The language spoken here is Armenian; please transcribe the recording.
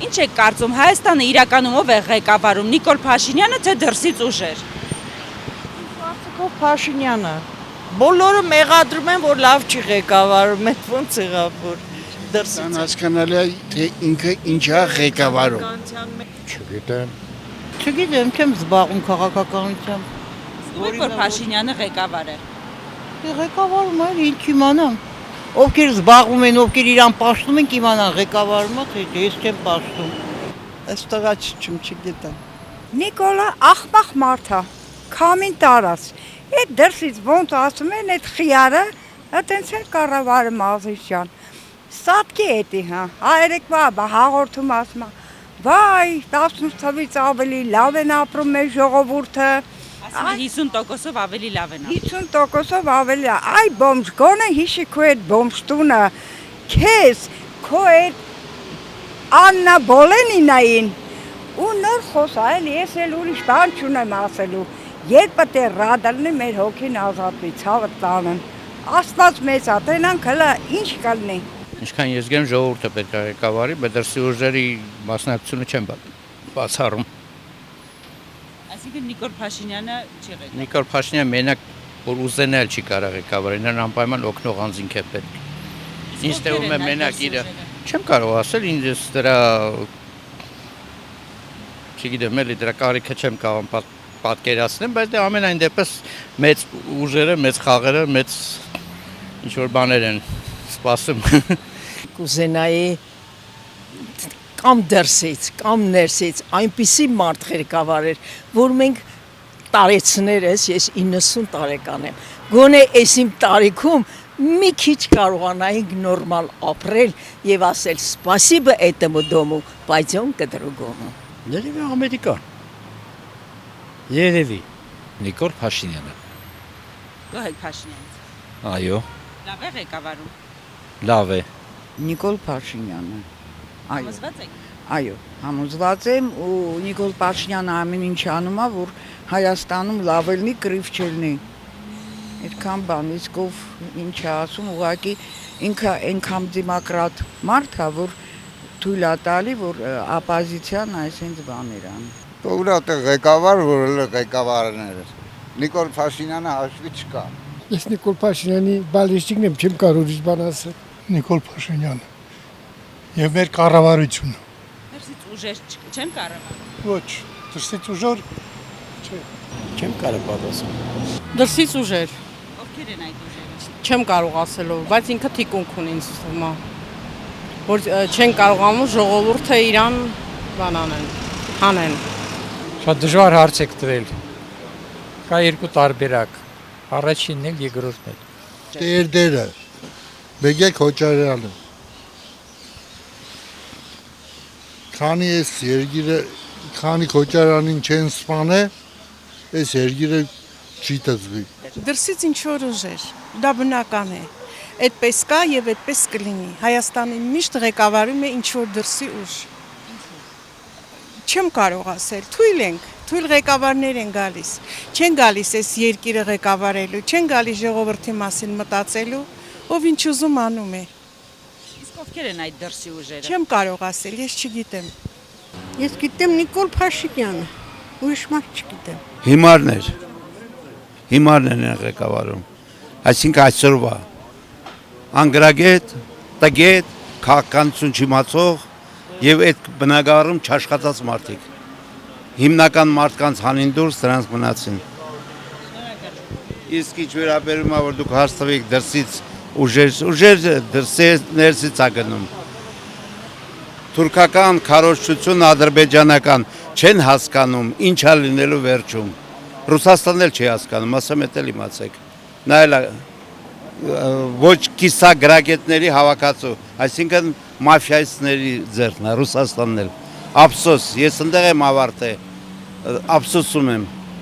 Ինչ եք կարծում, Հայաստանը իրականում ով է ղեկավարում, Նիկոլ Փաշինյանը թե դրսից ուժեր։ Կարծիքով Փաշինյանը։ Բոլորը մեղադրում են, որ լավ չի ղեկավարում, այդ ոնց եղավ, որ դրսից հասկանալի է, թե ինքը ինչա ղեկավարում։ Չգիտեմ, չեմ զբաղվում քաղաքականությամբ։ Զգում եք, որ Փաշինյանը ղեկավար է։ Ղեկավարում է, ինչ իմանամ։ Ովքեր զբաղվում են, ովքեր իրան պաշտում են, իմանան ղեկավարում է, թե ես չեմ պաշտում։ Այստեղ չգիտեմ։ Նիկոլը աղբաղ մարդ է, քամին տարած։ Այդ դրսից ոնց ասում են, այդ խիարը, այտենց էլ կառավարը Մազիչյան։ Սատկի էտի, հայերեկվա հաղորդում ասում է, վայ, 18 թվից ավելի լավ են ապրում մեր ժողովուրդը։ Ասում է 50%-ով ավելի լավ են։ 50%-ով ավելի լավ։ Այ բոմժ, գոնե հիշի քո այդ բոմժ տունը, քեզ, քո այդ Աննա Բոլենինային ու նոր խոսա, ես էլ ուրիշ բան չունեմ ասելու։ Երբ պետք է ռադալնի մեր հոգին ազատվի, ցավը տանեն։ Աստված մեծ է, տենանք հլը ինչ կլինի։ Ինչքան ես գեմ ժողովուրդը պետք է ղեկավարի, բայց դրսի ուժերի մասնակցությունը չեմ բացառում։ Այսինքն Նիկոլ Փաշինյանը չի ղեկավարում։ Նիկոլ Փաշինյանը մենակ որ ուզենա էլ չի կարող ղեկավարել, նրան անպայման օգնող անձինք է պետք։ Ինչ թվում է մենակ իրը։ Չեմ կարող ասել, ինձ դրա չգիտեմ, էլի դրա կարիքը չեմ կարող պատկերացնեմ, բայց դե ամենայն դեպս մեծ ուժերը, մեծ խաղերը, մեծ ինչ որ բաներ են սպասում։ Կուզենայի կամ դրսից, կամ ներսից այնպիսի մարդ ղեկավարեր, որ մենք տարեցներս, ես 90 տարեկան եմ, գոնե այս իմ տարիքում մի քիչ կարողանայինք նորմալ ապրել եւ ասել սպասիբը этому дому, пойдем к другому։ Երևի Ամերիկա։ Երևի Նիկոլ Փաշինյանը։ Գոհ Փաշինյանից։ Այո, Լավ է ղեկավարում։ լավ է։ Նիկոլ Փաշինյանը։ Համոզված եք։ Այո, համոզված եմ ու Նիկոլ Փաշինյանը ամեն ինչ անում է, որ Հայաստանում լավ լինի, կռիվ չլինի։ Այդքան բան, իսկ ով ինչ է ասում, ուղղակի ինքը այնքան դեմոկրատ մարդ է, որ թույլ է տալի, որ оппозиցիան այսինչ բաներ անի։ Ուղղակի ղեկավար, որ ղեկավարները։ Նիկոլ Փաշինյանը հաշվի չկա։ Ես Նիկոլ Փաշինյանի բալիստիկն եմ, չեմ կարող ուրիշ բան ասել։ Նիկոլ Փաշինյանը եւ մեր կառավարությունը։ Դրսից ուժեր չեմ կառավարում։ Ոչ, դրսից ուժեր Չեմ կարող պատասխանել։ Դրսից ուժեր։ Ովքեր են այդ ուժերը։ Չեմ կարող ասելու, բայց ինքը թիկունք ունի ինձ թվում է, որ չեն կարողանում ժողովուրդը իրան բանանեն, հանեն։ Շատ դժվար հարց եք տվել։ Կա երկու տարբերակ, առաջինն էլ, երկրորդն էլ։ Տերդերը, Բեգեկ Հոչարյանը։ Քանի այս երգիրը, քանի Հոչարյանին չեն սպանե, այս երգիրը չի տզվի։ Դրսից ինչ որ ուժեր, դա բնական է։ Այդպես կա եւ այդպես կլինի։ Հայաստանին միշտ ղեկավարում է ինչ որ դրսի ուժ։ Չեմ կարող ասել, թույլ ենք, թույլ ղեկավարներ են գալիս։ Չեն գալիս այս երկիրը ղեկավարելու, չեն գալիս ժողովրդի մասին մտածելու, ով ինչ ուզում անում է։ Իսկ ովքեր են այդ դրսի ուժերը։ Չեմ կարող ասել, ես չգիտեմ։ Ես գիտեմ Նիկոլ Փաշինյանը, ուրիշ մարդ չգիտեմ։ Հիմարներն են ղեկավարում։ Այսինքն այսօրվա անգրագետ, տգետ, քաղաքականություն չիմացող եւ այդ բնակարանում չաշխատած մարդիկ։ Հիմնական մարդկանց հանին դուրս դրանց մնացին։ Իսկ ինչ վերաբերում է, որ դուք հաստատվեք դրսից ուժեր ներսից է գնում։ Թուրքական քարոզչություն, ադրբեջանական չեն հասկանում, ինչ է լինելու վերջում։ Ռուսաստանն էլ չի հասկանում, ասեմ էդ էլ իմացեք։ Նա էլ ոչ կիսագրագետների հավաքածու, այսինքն մաֆիայիստների ձեռքն է Ռուսաստանն էլ։ Ափսոս, ես ընդեղ եմ ավարտել, ափսոսում եմ։